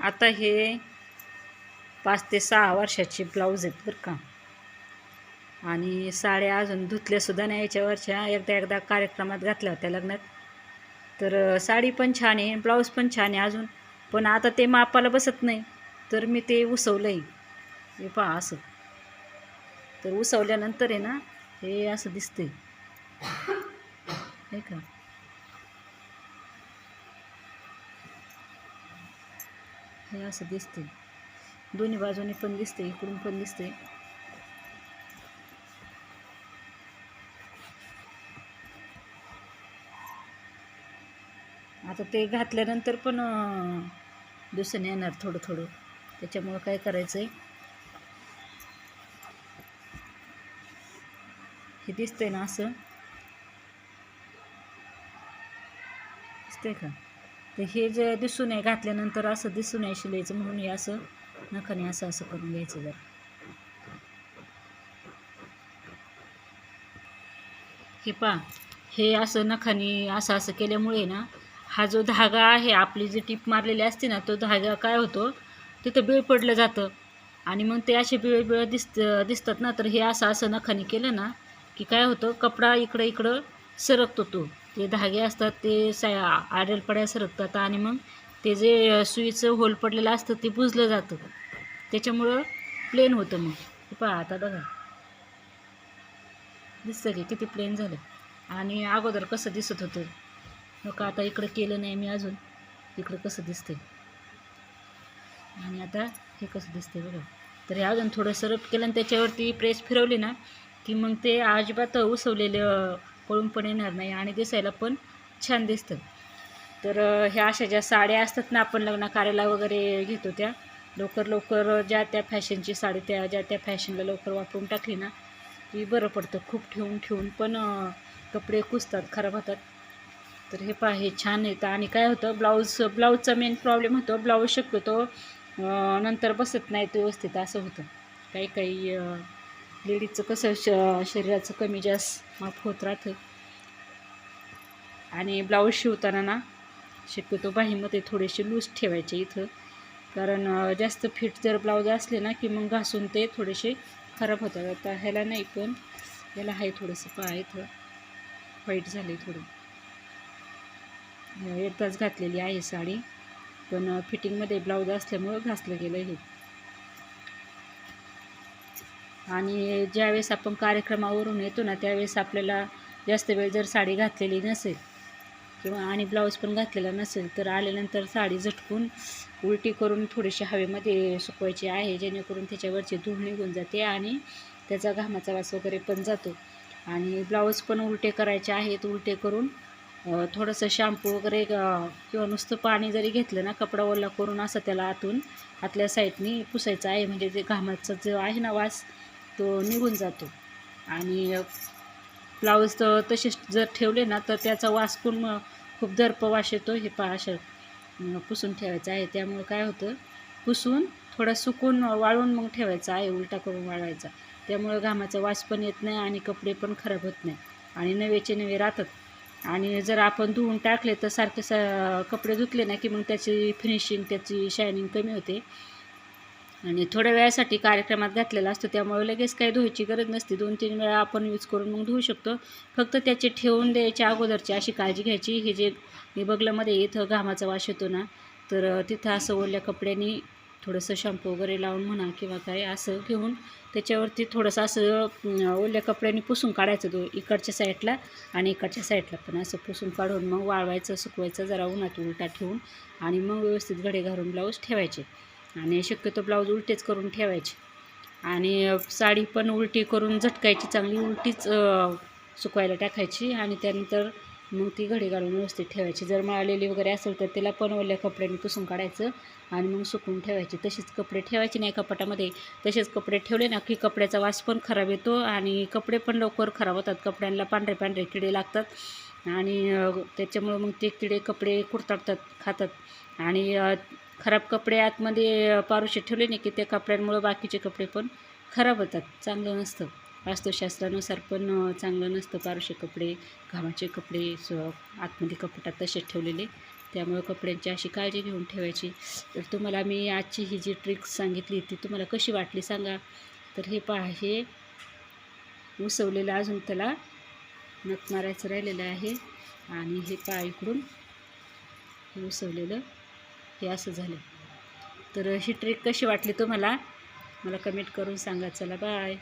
आता हे 5 ते 6 वर्षाचे ब्लाऊज आहेत बरं का. आणि साड्या अजून धुतल्यासुद्धा नाही याच्यावरच्या. एकदा कार्यक्रमात घातल्या होत्या लग्नात. तर साडी पण छान आहे, ब्लाऊज पण छान आहे अजून. पण आता ते मापाला बसत नाही, तर मी ते उसवलं आहे. हे पहा असं. तर उसवल्यानंतर आहे ना, हे असं दिसतंय नाही का. हे असं दिसते, दोन्ही बाजूनी पण दिसते, इकडून पण दिसते. आता ते घातल्यानंतर पण दिसून येणार थोडं थोडं. त्याच्यामुळं काय करायचं आहे, हे दिसतंय ना असं दिसतंय का. तर हे जे दिसू नये, घातल्यानंतर असं दिसू नये शिलाईचं म्हणून हे असं नखाने असं असं करून घ्यायचं जरा. हे पहा, हे असं नखाने असं असं केल्यामुळे ना, हा जो धागा आहे, आपली जी टीप मारलेली असते ना, तो धागा काय होतो, तिथं बिळ पडलं जातं. आणि मग ते असे बिळ दिसतात ना. तर हे असं असं नखाने केलं ना की काय होतं, कपडा इकडं इकडं सरकतो. ते धागे असतात ते आडेलपड्या सरकतात आणि मग ते जे सुईचं होल पडलेलं असतं ते बुजलं जातं. त्याच्यामुळं प्लेन होतं. मग हे पहा, आता बघा दिसतं की किती प्लेन झालं. आणि अगोदर कसं दिसत होतं का, आता इकडं केलं नाही मी अजून, इकडं कसं दिसतंय आणि आता हे कसं दिसतंय बघा. तर हे अजून थोडं सरप केलं आणि त्याच्यावरती प्रेस फिरवली ना की मग ते अजिबात उसवलेलं पळून पण येणार नाही आणि दिसायला पण छान दिसतं. तर ह्या अशा ज्या साड्या असतात ना, आपण लग्न कार्याला वगैरे घेतो, त्या लवकर ज्या त्या फॅशनची साडी ज्या त्या फॅशनला लवकर वापरून टाकली ना की बरं पडतं. खूप ठेवून पण कपडे कुसतात, खराब होतात. तर हे पहा, हे छान येतं. आणि काय होतं, ब्लाऊजचा मेन प्रॉब्लेम होतो, ब्लाऊज शक्यतो नंतर बसत नाहीत व्यवस्थित, असं होतं. काही लेडीजचं कसं शरीराचं कमी जास्त माप होत राहतं. आणि ब्लाऊज शिवताना ना शक्यतो बाहीमध्ये थोडेसे लूज ठेवायचे इथं, कारण जास्त फिट जर ब्लाऊज असले ना की मग घासून ते थोडेसे खराब होतात. आता ह्याला नाही, पण याला आहे थोडंसं पहा, इथं व्हाईट झाले थोडं. एकदाच घातलेली आहे साडी, पण फिटिंगमध्ये ब्लाऊज असल्यामुळं घासलं गेलं हे. आणि ज्यावेळेस आपण कार्यक्रमावरून येतो ना, त्यावेळेस आपल्याला जास्त वेळ जर साडी घातलेली नसेल किंवा आणि ब्लाऊज पण घातलेला नसेल, तर आल्यानंतर साडी झटकून उलटी करून थोडीशी हवेमध्ये सुकवायची आहे, जेणेकरून त्याच्यावरची धूळ निघून जाते आणि त्याचा घामाचा वास वगैरे पण जातो. आणि ब्लाऊज पण उलटे करायचे आहेत. उलटे करून थोडंसं शॅम्पू वगैरे किंवा नुसतं पाणी जरी घेतलं ना, कपडा ओला करून असं त्याला आतल्या साईडनी पुसायचं आहे, म्हणजे जे घामाचा जो आहे ना वास, तो निघून जातो. आणि ब्लाऊज तर तसेच जर ठेवले ना, तर त्याचा वास पण खूप दर्प वास येतो. हे पहा, असं पुसून ठेवायचं आहे. त्यामुळं काय होतं, पुसून थोडा सुकून वाळून मग ठेवायचा आहे, उलटा करून वाळवायचा. त्यामुळं घामाचा वास पण येत नाही आणि कपडे पण खराब होत नाही आणि नवेचे नवे राहतात. आणि जर आपण धुवून टाकले तर सारखे कपडे धुतले ना की मग त्याची फिनिशिंग, त्याची शायनिंग कमी होते. आणि थोड्या वेळासाठी कार्यक्रमात घातलेला असतो, त्यामुळे लगेच काही धुवायची गरज नसते. 2-3 वेळा आपण यूज करून मग धुवू शकतो. फक्त त्याचे ठेवून द्यायच्या अगोदरची अशी काळजी घ्यायची, हे जे बगलामध्ये इथं घामाचा वास येतो ना, तर तिथं असं ओल्या कपड्यांनी थोडंसं शॅम्पू वगैरे लावून म्हणा किंवा काय असं घेऊन त्याच्यावरती थोडंसं असं ओल्या कपड्यांनी पुसून काढायचं, तो इकडच्या साईडला आणि इकडच्या साईडला पण असं पुसून काढून मग वाळवायचं, सुकवायचं जरा उन्हात उलटा ठेवून, आणि मग व्यवस्थित घडी घालून ब्लाऊज ठेवायचे. आणि शक्यतो ब्लाऊज उलटेच करून ठेवायचे. आणि साडी पण उलटी करून झटकायची, चांगली उलटीच सुकवायला टाकायची आणि त्यानंतर मग ती घडी घालून व्यवस्थित ठेवायची. जर मळलेली वगैरे असेल तर त्याला पण ओल्या कपड्यांनी पुसून काढायचं आणि मग सुकवून ठेवायचे. तसेच कपडे ठेवायचे नाही कपाटामध्ये. तसेच कपडे ठेवले ना की कपड्याचा वास पण खराब येतो आणि कपडे पण लवकर खराब होतात. कपड्यांना पांढरे किडे लागतात आणि त्याच्यामुळं मग ते किडे कपडे कुरतडतात, खातात आणि खराब कपडे आतमध्ये पारुशे ठेवले नाही की त्या कपड्यांमुळं बाकीचे कपडे पण खराब होतात, चांगलं नसतं. वास्तुशास्त्रानुसार पण चांगलं नसतं पारुशे कपडे, घामाचे कपडे आतमध्ये कपाटात तसेच ठेवलेले त्यामुळे कपड्यांची अशी काळजी घेऊन ठेवायची. तर तुम्हाला मी आजची ही जी ट्रिक सांगितली ती तुम्हाला कशी वाटली सांगा. तर हे पहा, हे उसवलेलं अजून त्याला नथ मारायचं राहिलेलं आहे आणि हे पहा इकडून हे उसवलेलं हे असं झालं. तर ही ट्रिक कशी वाटली तुम्हाला मला कमेंट करून सांगा. चला बाय.